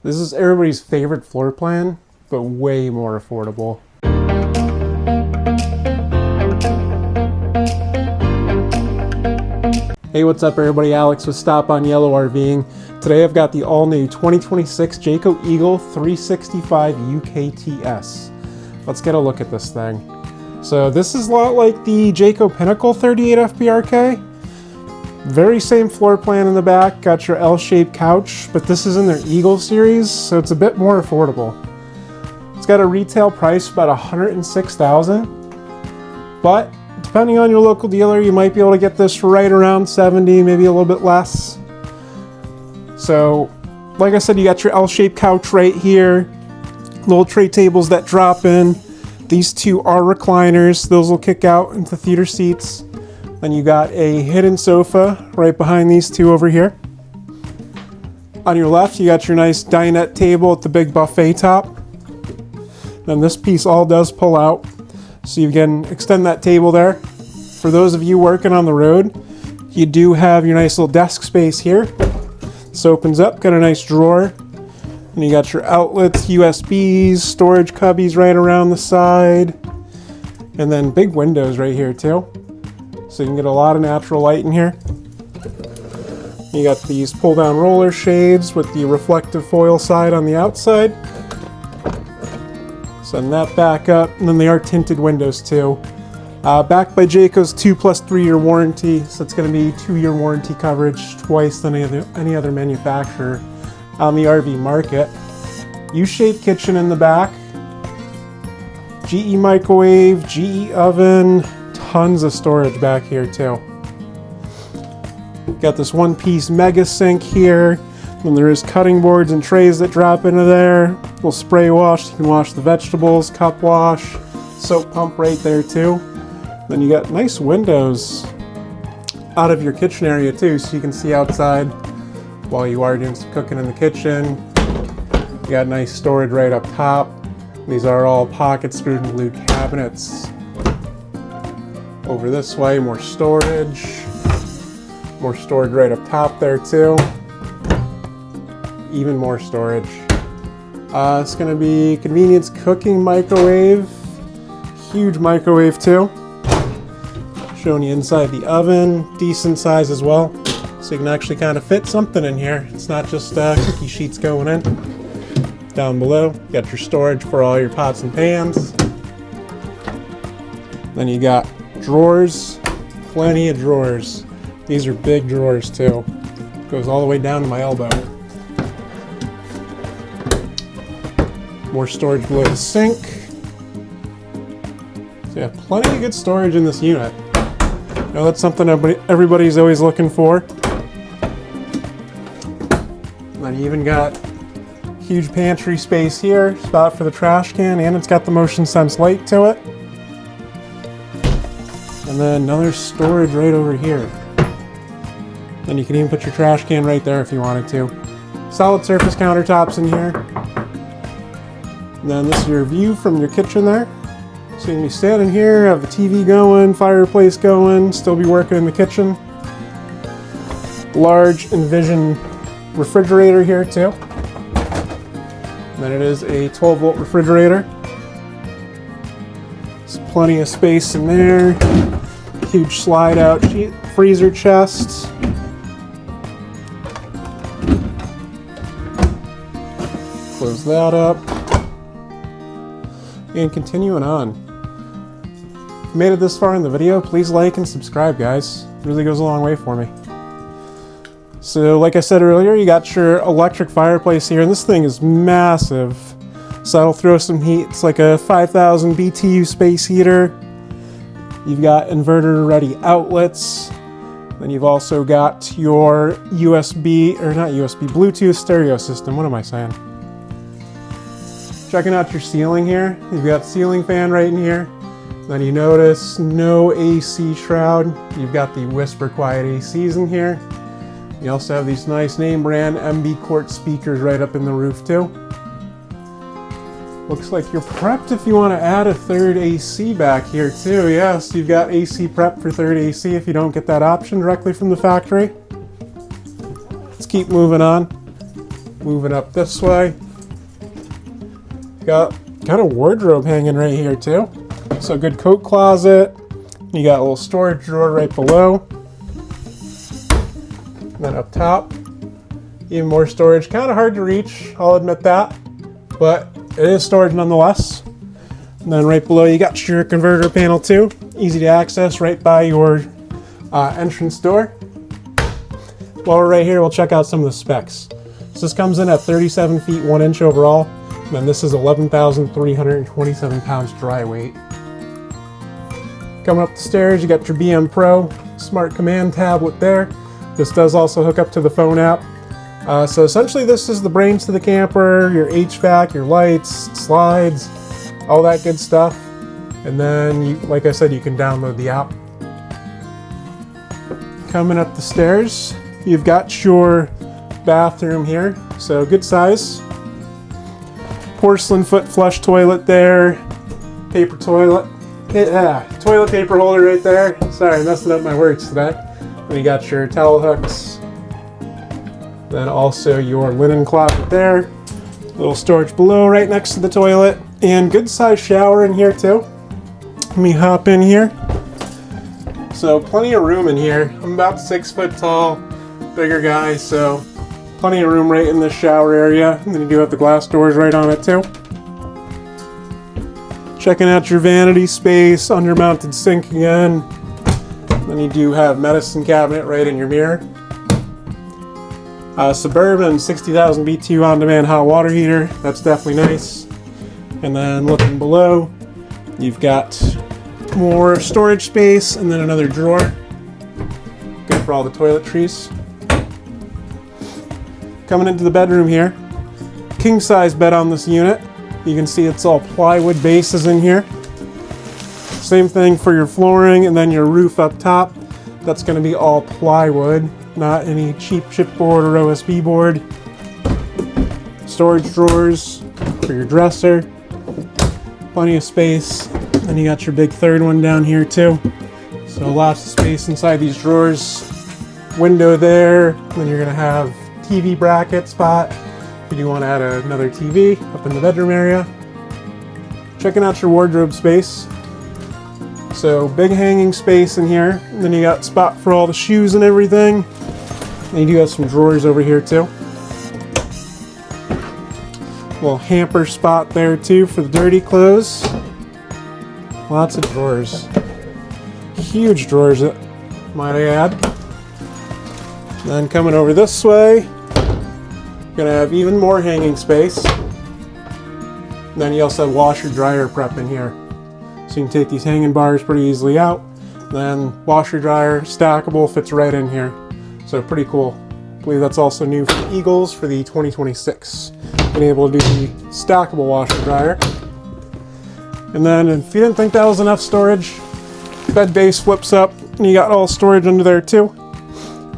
This is everybody's favorite floor plan, but way more affordable. Hey, what's up everybody? Alex with Stop On Yellow RVing. Today I've got the all-new 2026 Jayco Eagle 365 UKTS. Let's get a look at this thing. So this is a lot like the Jayco Pinnacle 38 FPRK. Very same floor plan in the back, got your L-shaped couch, but this is in their Eagle series, so it's a bit more affordable. It's got a retail price of about $106,000, but depending on your local dealer, you might be able to get this right around 70, maybe a little bit less. So, like I said, you got your L-shaped couch right here, little tray tables that drop in. These two are recliners, those will kick out into theater seats. Then you got a hidden sofa right behind these two over here. On your left, you got your nice dinette table with the big buffet top. Then this piece all does pull out, so you can extend that table there. For those of you working on the road, you do have your nice little desk space here. This opens up, got a nice drawer. And you got your outlets, USBs, storage cubbies right around the side. And then big windows right here too. So you can get a lot of natural light in here. You got these pull down roller shades with the reflective foil side on the outside. Send that back up, and then they are tinted windows too. Backed by Jayco's 2+3 year warranty, so it's going to be 2-year warranty coverage, twice than any other manufacturer on the RV market. U-shaped kitchen in the back. GE microwave, GE oven, tons of storage back here too. Got this one-piece mega sink here. Then there is cutting boards and trays that drop into there. Little spray wash, you can wash the vegetables, cup wash, soap pump right there too. Then you got nice windows out of your kitchen area too, so you can see outside while you are doing some cooking in the kitchen. You got nice storage right up top. These are all pocket screwed and glued cabinets. Over this way, more storage. More storage right up top there too. Even more storage. It's going to be convenience cooking microwave. Huge microwave too. Showing you inside the oven. Decent size as well. So you can actually kind of fit something in here. It's not just cookie sheets going in. Down below, you got your storage for all your pots and pans. Then you got drawers. Plenty of drawers. These are big drawers too. Goes all the way down to my elbow. More storage below the sink. So yeah, plenty of good storage in this unit. You know, that's something everybody's always looking for. And then you even got huge pantry space here, spot for the trash can, and it's got the motion sense light to it. And then another storage right over here. Then you can even put your trash can right there if you wanted to. Solid surface countertops in here. And then this is your view from your kitchen there. So you can be standing here, have the TV going, fireplace going, still be working in the kitchen. Large Envision refrigerator here too. And then it is a 12-volt refrigerator. There's plenty of space in there. Huge slide out freezer chest. Close that up. And continuing on. If you made it this far in the video, please like and subscribe, guys. It really goes a long way for me. So like I said earlier, you got your electric fireplace here, and this thing is massive. So that'll throw some heat. It's like a 5,000 BTU space heater. You've got inverter ready outlets. Then you've also got your Bluetooth stereo system. What am I saying? Checking out your ceiling here. You've got ceiling fan right in here. Then you notice no AC shroud. You've got the Whisper Quiet ACs in here. You also have these nice name brand MB Court speakers right up in the roof too. Looks like you're prepped if you want to add a third AC back here too. Yes, you've got AC prep for third AC if you don't get that option directly from the factory. Let's keep moving on. Moving up this way. Got kind of wardrobe hanging right here too. So good coat closet. You got a little storage drawer right below. And then up top, even more storage. Kind of hard to reach, I'll admit that, but it is storage nonetheless. And then right below you got your converter panel too. Easy to access right by your entrance door. While we're right here, we'll check out some of the specs. So this comes in at 37 feet 1 inch overall. And then this is 11,327 pounds dry weight. Coming up the stairs, you got your BM Pro smart command tablet there. This does also hook up to the phone app. So essentially this is the brains to the camper, your HVAC, your lights, slides, all that good stuff. And then, like I said, you can download the app. Coming up the stairs, you've got your bathroom here. So good size. Porcelain foot flush toilet there. Paper toilet. Toilet paper holder right there. Sorry, I'm messing up my words today. Then you got your towel hooks. Then also your linen closet there. Little storage below right next to the toilet. And good size shower in here too. Let me hop in here. So plenty of room in here. I'm about 6 foot tall, bigger guy, so plenty of room right in this shower area. And then you do have the glass doors right on it too. Checking out your vanity space, undermounted sink again. Then you do have medicine cabinet right in your mirror. Suburban 60,000 BTU on-demand hot water heater. That's definitely nice. And then looking below, you've got more storage space and then another drawer. Good for all the toiletries. Coming into the bedroom here, king size bed on this unit. You can see it's all plywood bases in here. Same thing for your flooring and then your roof up top. That's going to be all plywood, not any cheap chipboard or OSB board. Storage drawers for your dresser. Plenty of space. Then you got your big third one down here too. So lots of space inside these drawers. Window there. Then you're going to have TV bracket spot. If you want to add another TV up in the bedroom area. Checking out your wardrobe space. So big hanging space in here. And then you got spot for all the shoes and everything. And you do have some drawers over here too. Little hamper spot there too for the dirty clothes. Lots of drawers. Huge drawers, might I add. Then coming over this way, gonna have even more hanging space. And then you also have washer dryer prep in here. So you can take these hanging bars pretty easily out. Then washer dryer, stackable, fits right in here. So pretty cool. I believe that's also new for Eagles for the 2026. Being able to do the stackable washer dryer. And then if you didn't think that was enough storage, bed base flips up and you got all storage under there too.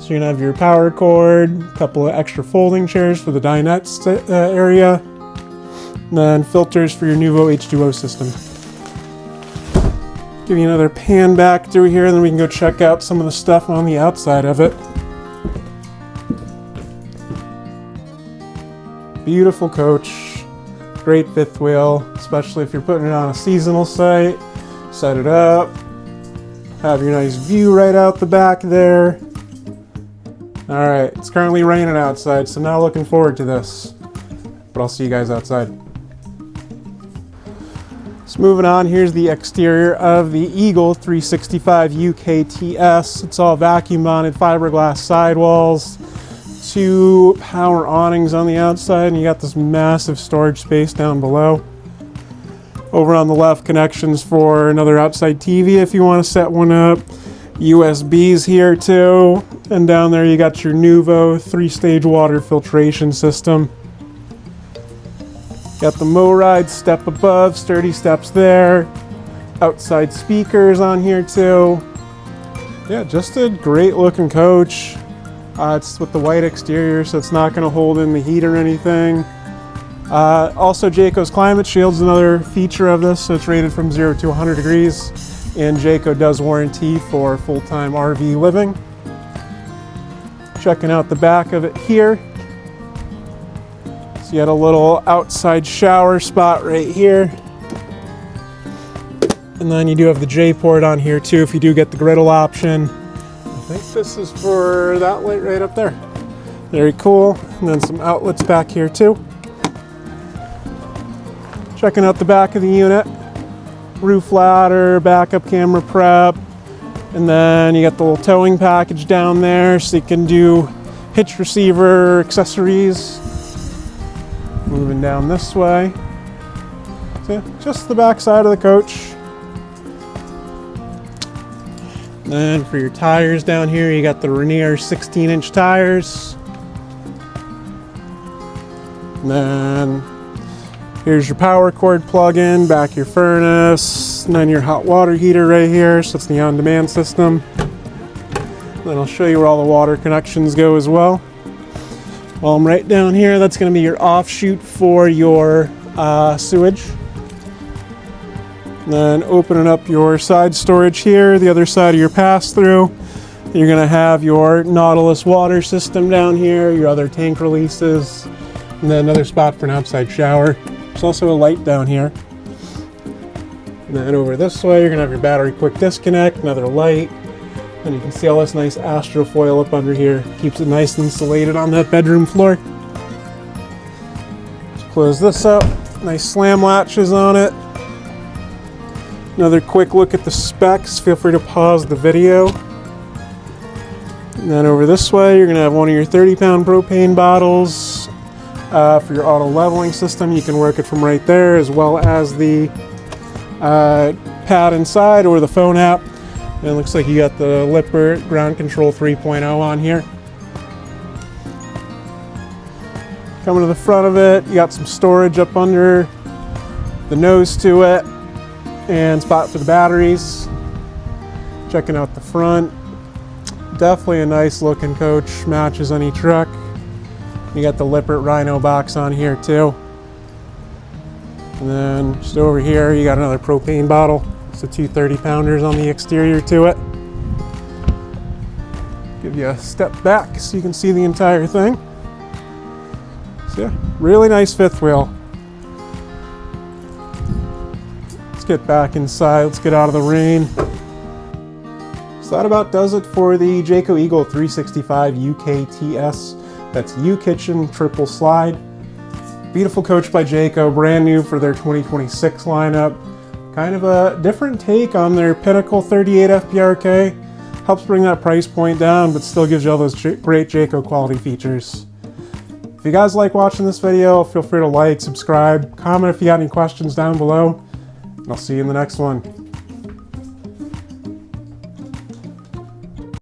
So you're gonna have your power cord, a couple of extra folding chairs for the dinette area, and then filters for your Nuvo H2O system. Give you another pan back through here, and then we can go check out some of the stuff on the outside of it. Beautiful coach, great fifth wheel, especially if you're putting it on a seasonal site. Set it up, have your nice view right out the back there. All right, it's currently raining outside, so now looking forward to this. But I'll see you guys outside. So moving on, here's the exterior of the Eagle 365 UKTS. It's all vacuum bonded fiberglass sidewalls, 2 power awnings on the outside, and you got this massive storage space down below. Over on the left, connections for another outside TV if you want to set one up. USBs here too. And down there you got your Nuvo 3-stage water filtration system. Got the MoRide step above, sturdy steps there. Outside speakers on here too. Yeah, just a great looking coach. It's with the white exterior, so it's not going to hold in the heat or anything. Also, Jayco's Climate Shield's another feature of this, so it's rated from 0 to 100 degrees. And Jayco does warranty for full-time RV living. Checking out the back of it here. So you got a little outside shower spot right here. And then you do have the J port on here too if you do get the griddle option. I think this is for that light right up there. Very cool. And then some outlets back here too. Checking out the back of the unit. Roof ladder, backup camera prep. And then you got the little towing package down there so you can do hitch receiver accessories. Moving down this way. So yeah, just the back side of the coach. And then for your tires down here, you got the Rainier 16-inch tires. And then here's your power cord plug-in, back your furnace, and then your hot water heater right here, so it's the on-demand system. Then I'll show you where all the water connections go as well. While I'm right down here, that's going to be your offshoot for your sewage. And then opening up your side storage here, the other side of your pass-through, you're going to have your Nautilus water system down here, your other tank releases, and then another spot for an outside shower. There's also a light down here. And then over this way, you're going to have your battery quick disconnect, another light. And you can see all this nice astrofoil up under here. Keeps it nice and insulated on that bedroom floor. Let's close this up. Nice slam latches on it. Another quick look at the specs. Feel free to pause the video. And then over this way, you're going to have one of your 30-pound propane bottles. For your auto leveling system, you can work it from right there, as well as the pad inside or the phone app. And it looks like you got the Lippert Ground Control 3.0 on here. Coming to the front of it, you got some storage up under the nose to it, and spot for the batteries. Checking out the front. Definitely a nice looking coach, matches any truck. You got the Lippert Rhino box on here too. And then just over here, you got another propane bottle. So two 30-pounders on the exterior to it. Give you a step back so you can see the entire thing. So yeah, really nice fifth wheel. Let's get back inside, let's get out of the rain. So that about does it for the Jayco Eagle 365 UKTS. That's U-Kitchen Triple Slide. Beautiful coach by Jayco, brand new for their 2026 lineup. Kind of a different take on their Pinnacle 38 FPRK. Helps bring that price point down, but still gives you all those great Jayco quality features. If you guys like watching this video, feel free to like, subscribe, comment if you got any questions down below. And I'll see you in the next one.